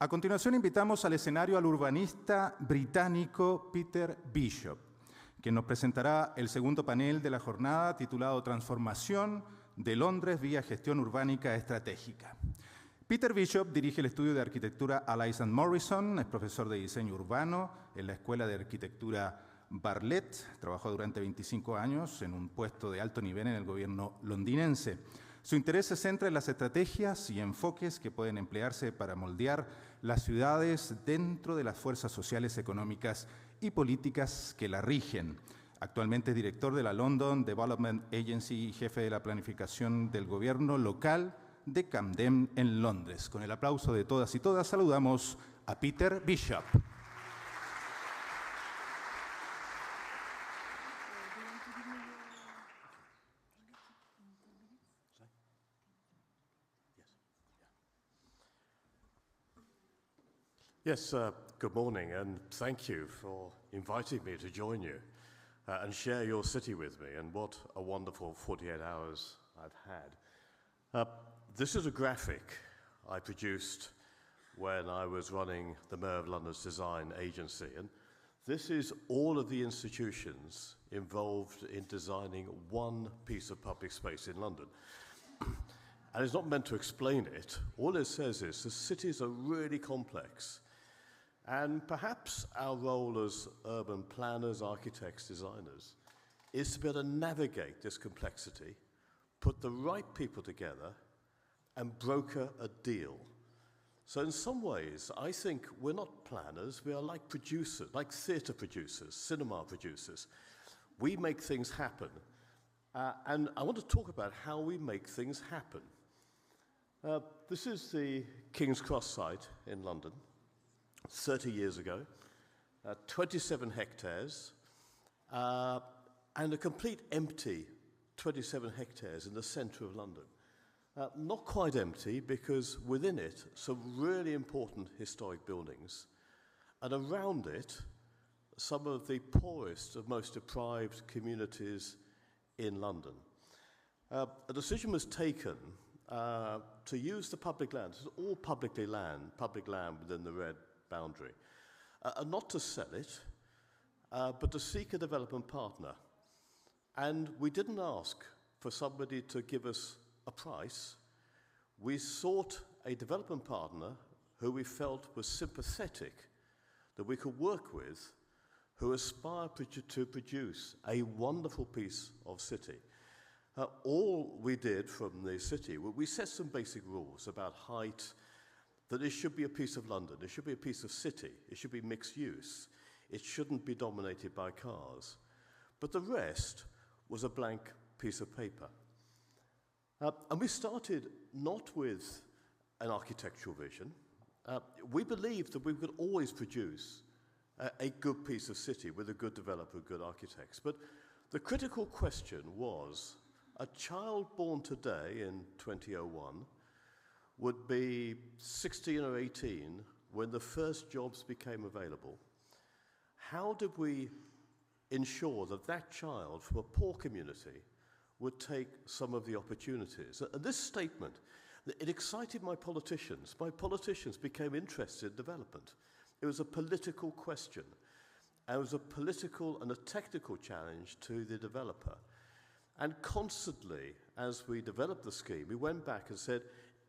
A continuación invitamos al escenario al urbanista británico Peter Bishop, quien nos presentará el segundo panel de la jornada titulado Transformación de Londres vía Gestión Urbana Estratégica. Peter Bishop dirige el estudio de arquitectura Allies & Morrison, es profesor de diseño urbano en la Escuela de Arquitectura Bartlett, trabajó durante 25 años en un puesto de alto nivel en el gobierno londinense. Su interés se centra en las estrategias y enfoques que pueden emplearse para moldear las ciudades dentro de las fuerzas sociales, económicas y políticas que la rigen. Actualmente es director de la London Development Agency y jefe de la planificación del gobierno local de Camden en Londres. Con el aplauso de todas y todas, saludamos a Peter Bishop. Yes, good morning, and thank you for inviting me to join you and share your city with me, and what a wonderful 48 hours I've had. This is a graphic I produced when I was running the Mayor of London's design agency, and this is all of the institutions involved in designing one piece of public space in London. And it's not meant to explain it. All it says is the cities are really complex. And perhaps our role as urban planners, architects, designers is to be able to navigate this complexity, put the right people together, and broker a deal. So in some ways, I think we're not planners, we are like producers, like theatre producers, cinema producers. We make things happen. And I want to talk about how we make things happen. This is the King's Cross site in London. 30 years ago, 27 hectares, and a complete empty 27 hectares in the centre of London. Not quite empty, because within it, some really important historic buildings, and around it, some of the poorest of most deprived communities in London. A decision was taken to use the public land, this is all public land within the red boundary, and not to sell it, but to seek a development partner. And we didn't ask for somebody to give us a price. We sought a development partner who we felt was sympathetic, that we could work with, who aspired to produce a wonderful piece of city. All we did from the city, we set some basic rules about height, that it should be a piece of London, it should be a piece of city, it should be mixed use, it shouldn't be dominated by cars. But the rest was a blank piece of paper. And we started not with an architectural vision. We believed that we could always produce a good piece of city with a good developer, good architects. But the critical question was, a child born today in 2001 would be 16 or 18 when the first jobs became available. How did we ensure that that child from a poor community would take some of the opportunities? And this statement, it excited my politicians. My politicians became interested in development. It was a political question. And it was a political and a technical challenge to the developer. And constantly, as we developed the scheme, we went back and said,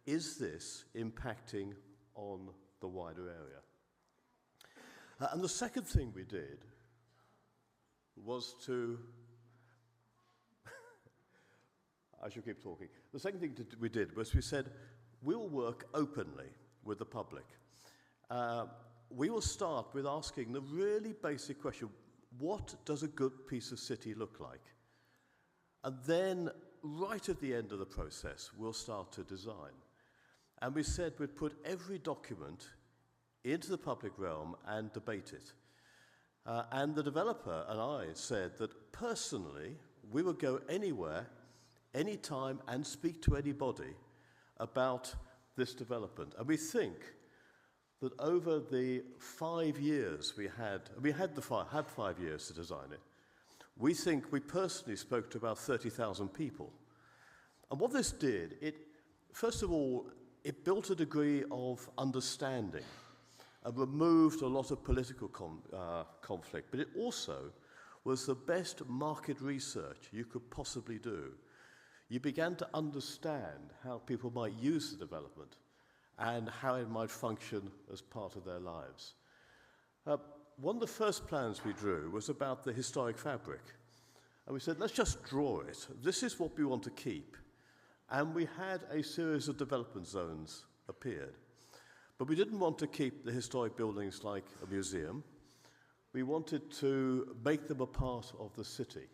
is this impacting on the wider area? And the second thing we did was to... I should keep talking. The second thing we did was we said, we'll work openly with the public. We will start with asking the really basic question, what does a good piece of city look like? And then, right at the end of the process, we'll start to design. And we said we'd put every document into the public realm and debate it. And the developer and I said that personally, we would go anywhere, anytime, and speak to anybody about this development. And we think that over the 5 years we had 5 years to design it, we think we personally spoke to about 30,000 people. And what this did, it first of all it built a degree of understanding and removed a lot of political conflict, but it also was the best market research you could possibly do. You began to understand how people might use the development and how it might function as part of their lives. One of the first plans we drew was about the historic fabric. And we said, let's just draw it. This is what we want to keep. And we had a series of development zones appeared. But we didn't want to keep the historic buildings like a museum. We wanted to make them a part of the city.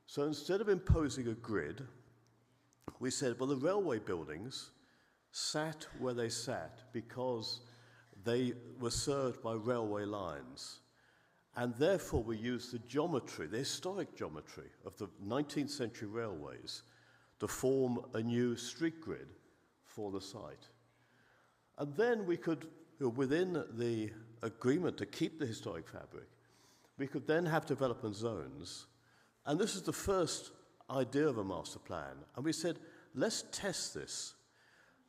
So instead of imposing a grid, we said, well, the railway buildings sat where they sat because they were served by railway lines. And therefore we used the geometry, the historic geometry of the 19th century railways to form a new street grid for the site. And then we could, within the agreement to keep the historic fabric, we could then have development zones. And this is the first idea of a master plan. And we said, let's test this.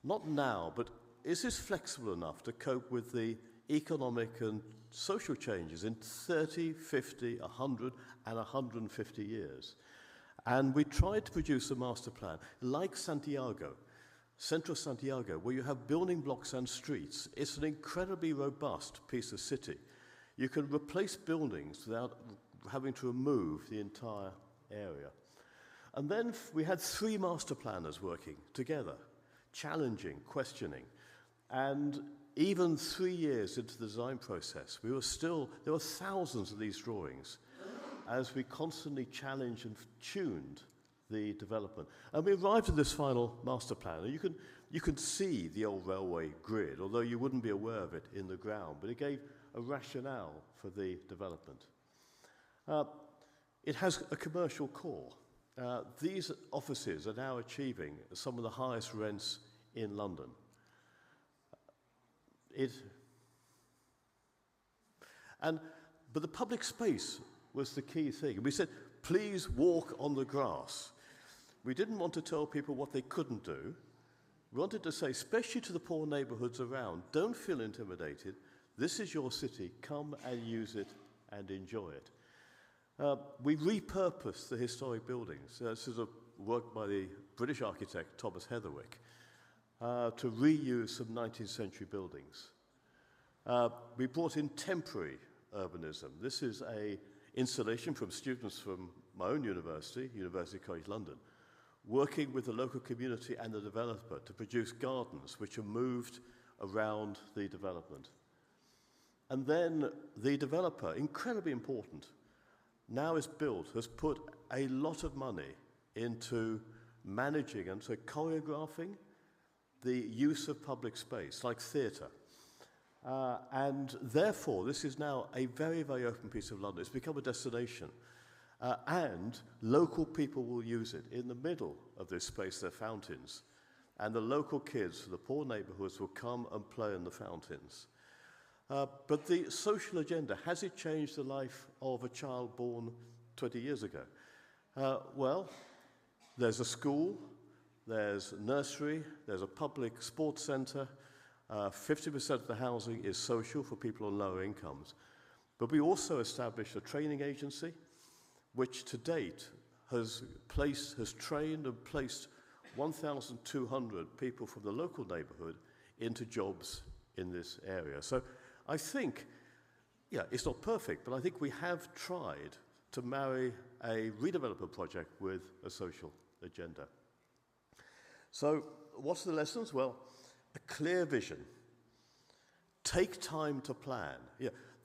Not now, but is this flexible enough to cope with the economic and social changes in 30, 50, 100, and 150 years? And we tried to produce a master plan like Santiago, Central Santiago, where you have building blocks and streets. It's an incredibly robust piece of city. You can replace buildings without having to remove the entire area. And then we had 3 master planners working together, challenging, questioning. And even 3 years into the design process, there were thousands of these drawings as we constantly challenged and tuned the development. And we arrived at this final master plan. And you can see the old railway grid, although you wouldn't be aware of it in the ground, but it gave a rationale for the development. It has a commercial core. These offices are now achieving some of the highest rents in London. But the public space was the key thing. We said, please walk on the grass. We didn't want to tell people what they couldn't do. We wanted to say, especially to the poor neighborhoods around, don't feel intimidated. This is your city. Come and use it and enjoy it. We repurposed the historic buildings. This is a work by the British architect Thomas Heatherwick to reuse some 19th century buildings. We brought in temporary urbanism. This is an installation from students from my own university, University College London, working with the local community and the developer to produce gardens which are moved around the development. And then the developer, incredibly important, now is built, has put a lot of money into managing and so choreographing the use of public space, like theatre. And therefore, this is now a very, very open piece of London. It's become a destination. And local people will use it. In the middle of this space, there are fountains. And the local kids from the poor neighbourhoods will come and play in the fountains. But the social agenda, has it changed the life of a child born 20 years ago? Well, there's a school, there's a nursery, there's a public sports centre. 50% of the housing is social for people on lower incomes. But we also established a training agency, which to date has trained and placed 1,200 people from the local neighbourhood into jobs in this area. So I think, it's not perfect, but I think we have tried to marry a redevelopment project with a social agenda. So what's the lessons? Well, a clear vision. Take time to plan.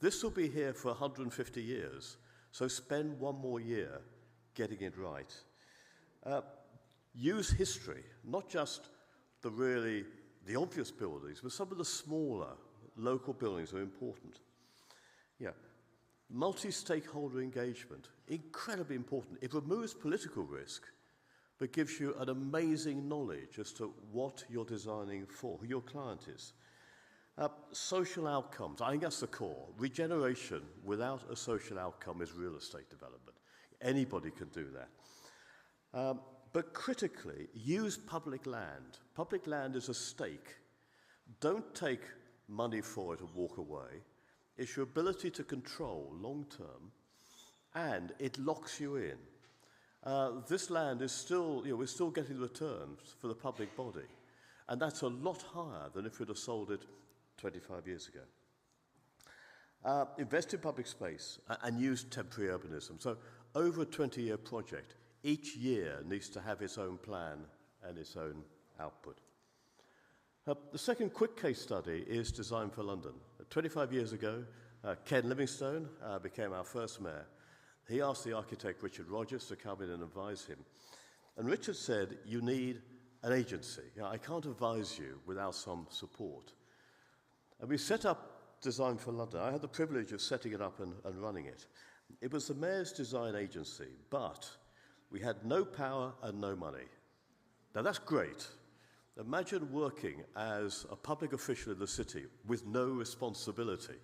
This will be here for 150 years, so spend 1 more year getting it right. Use history, not just the obvious buildings, but some of the smaller local buildings are important. Multi-stakeholder engagement, incredibly important. It removes political risk, but gives you an amazing knowledge as to what you're designing for, who your client is. Social outcomes, I think that's the core. Regeneration without a social outcome is real estate development. Anybody can do that. But critically, use public land. Public land is a stake. Don't take money for it and walk away. It's your ability to control long term, and it locks you in. This land is still, we're still getting returns for the public body, and that's a lot higher than if we'd have sold it 25 years ago. Invest in public space and use temporary urbanism. So over a 20-year project, each year needs to have its own plan and its own output. The second quick case study is Design for London. 25 years ago, Ken Livingstone became our first mayor. He asked the architect Richard Rogers to come in and advise him. And Richard said, you need an agency. I can't advise you without some support. And we set up Design for London. I had the privilege of setting it up and running it. It was the mayor's design agency, but we had no power and no money. Now that's great. Imagine working as a public official in the city with no responsibility.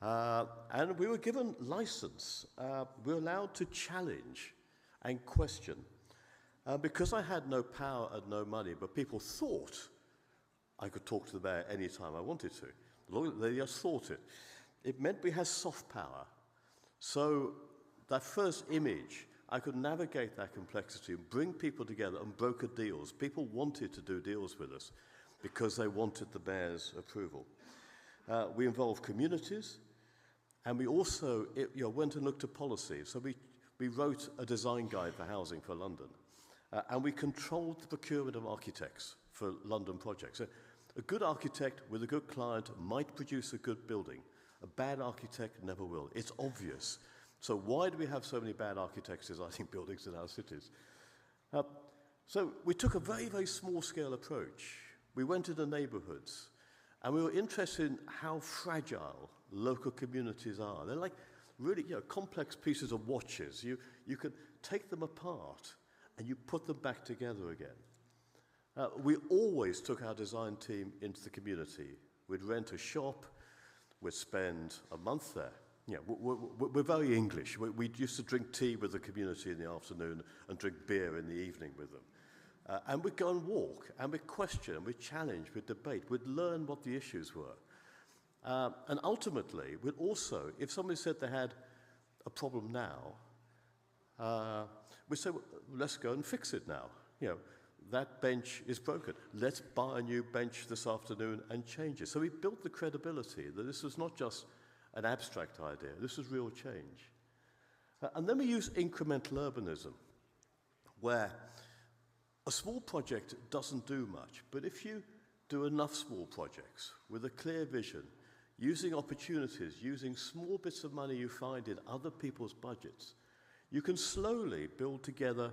And we were given license. We were allowed to challenge and question. Because I had no power and no money, but people thought I could talk to the mayor any time I wanted to. They just thought it. It meant we had soft power. So that first image, I could navigate that complexity and bring people together and broker deals. People wanted to do deals with us because they wanted the mayor's approval. We involved communities, and we also went and looked at policy. So we wrote a design guide for housing for London, and we controlled the procurement of architects for London projects. So a good architect with a good client might produce a good building. A bad architect never will. It's obvious. So why do we have so many bad architects designing buildings in our cities? So we took a very, very small-scale approach. We went into neighborhoods, and we were interested in how fragile local communities are. They're like really complex pieces of watches. You could take them apart, and you put them back together again. We always took our design team into the community. We'd rent a shop. We'd spend a month there. We're very English. We used to drink tea with the community in the afternoon and drink beer in the evening with them. And we'd go and walk, and we'd question, we'd challenge, we'd debate, we'd learn what the issues were. And ultimately, we'd also, if somebody said they had a problem now, we'd say, well, let's go and fix it now. That bench is broken. Let's buy a new bench this afternoon and change it. So we built the credibility that this was not just an abstract idea. This was real change. And then we use incremental urbanism, where a small project doesn't do much. But if you do enough small projects with a clear vision, using opportunities, using small bits of money you find in other people's budgets, you can slowly build together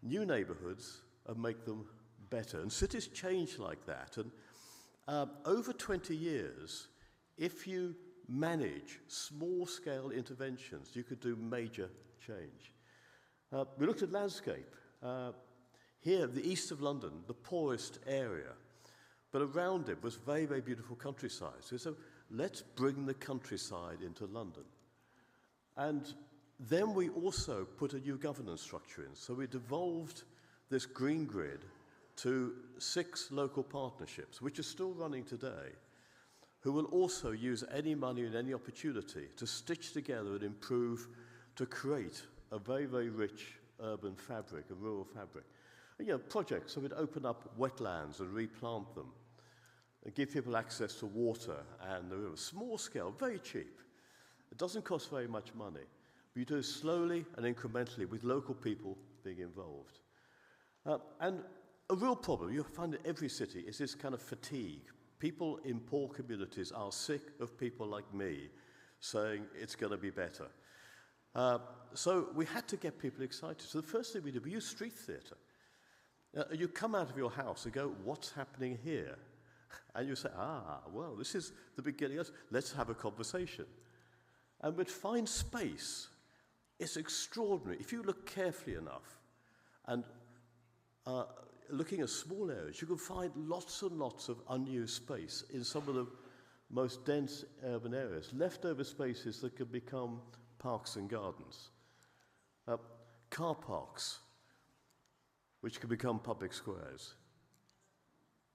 new neighborhoods and make them better. And cities change like that. And over 20 years, if you manage small-scale interventions, you could do major change. We looked at landscape. Here, the east of London, the poorest area, but around it was very, very beautiful countryside. So let's bring the countryside into London. And then we also put a new governance structure in. So we devolved this green grid to 6 local partnerships, which are still running today, who will also use any money and any opportunity to stitch together and improve to create a very, very rich urban fabric, a rural fabric. And, projects, so we'd open up wetlands and replant them, and give people access to water and the river. Small scale, very cheap. It doesn't cost very much money. But you do it slowly and incrementally with local people being involved. And a real problem you find in every city is this kind of fatigue. People in poor communities are sick of people like me saying it's going to be better. So we had to get people excited. So the first thing we did, we used street theatre. You come out of your house and go, what's happening here? And you say, well, this is the beginning. Let's have a conversation. And we'd find space. It's extraordinary. If you look carefully enough and looking at small areas, you can find lots and lots of unused space in some of the most dense urban areas, leftover spaces that can become parks and gardens. Car parks. which can become public squares.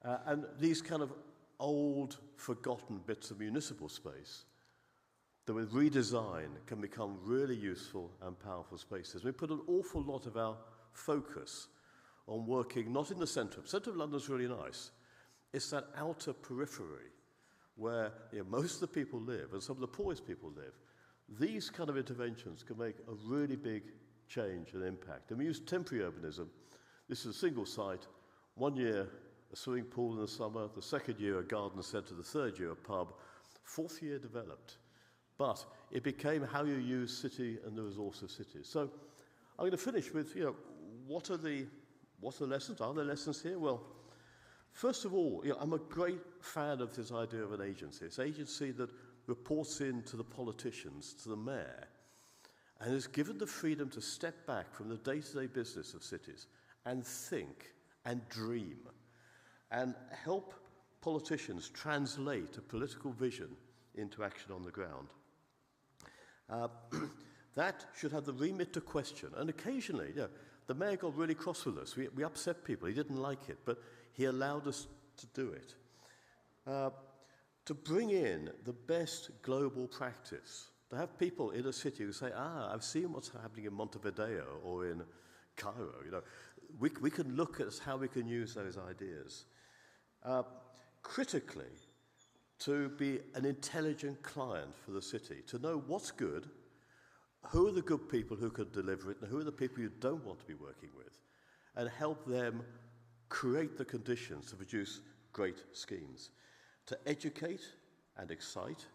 And these kind of old, forgotten bits of municipal space that with redesign can become really useful and powerful spaces. We put an awful lot of our focus on working not in the centre. The centre of London's really nice. It's that outer periphery where most of the people live and some of the poorest people live. These kind of interventions can make a really big change and impact. And we use temporary urbanism. This is a single site. 1 year, a swimming pool in the summer. The second year, a garden centre. The third year, a pub. Fourth year, developed. But it became how you use city and the resource of cities. So I'm going to finish with, what are the lessons? Are there lessons here? Well, first of all, I'm a great fan of this idea of an agency. It's an agency that reports in to the politicians, to the mayor, and is given the freedom to step back from the day-to-day business of cities and think and dream and help politicians translate a political vision into action on the ground. That should have the remit to question. And occasionally, the mayor got really cross with us. We upset people. He didn't like it, but he allowed us to do it. To bring in the best global practice, to have people in a city who say, I've seen what's happening in Montevideo or in Cairo. We can look at how we can use those ideas. Critically, to be an intelligent client for the city, to know what's good, who are the good people who can deliver it, and who are the people you don't want to be working with, and help them create the conditions to produce great schemes. To educate and excite,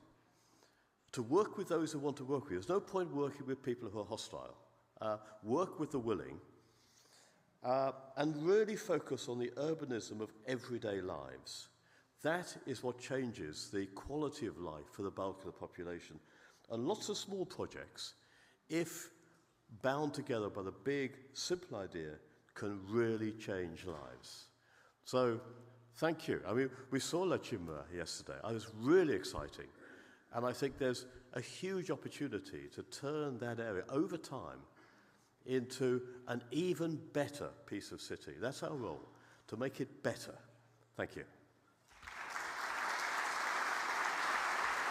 to work with those who want to work with you. There's no point working with people who are hostile. Work with the willing, and really focus on the urbanism of everyday lives. That is what changes the quality of life for the bulk of the population. And lots of small projects, if bound together by the big, simple idea, can really change lives. So, thank you. I mean, we saw La Chimera yesterday. It was really exciting. And I think there's a huge opportunity to turn that area over time into an even better piece of city. That's our role, to make it better. Thank you.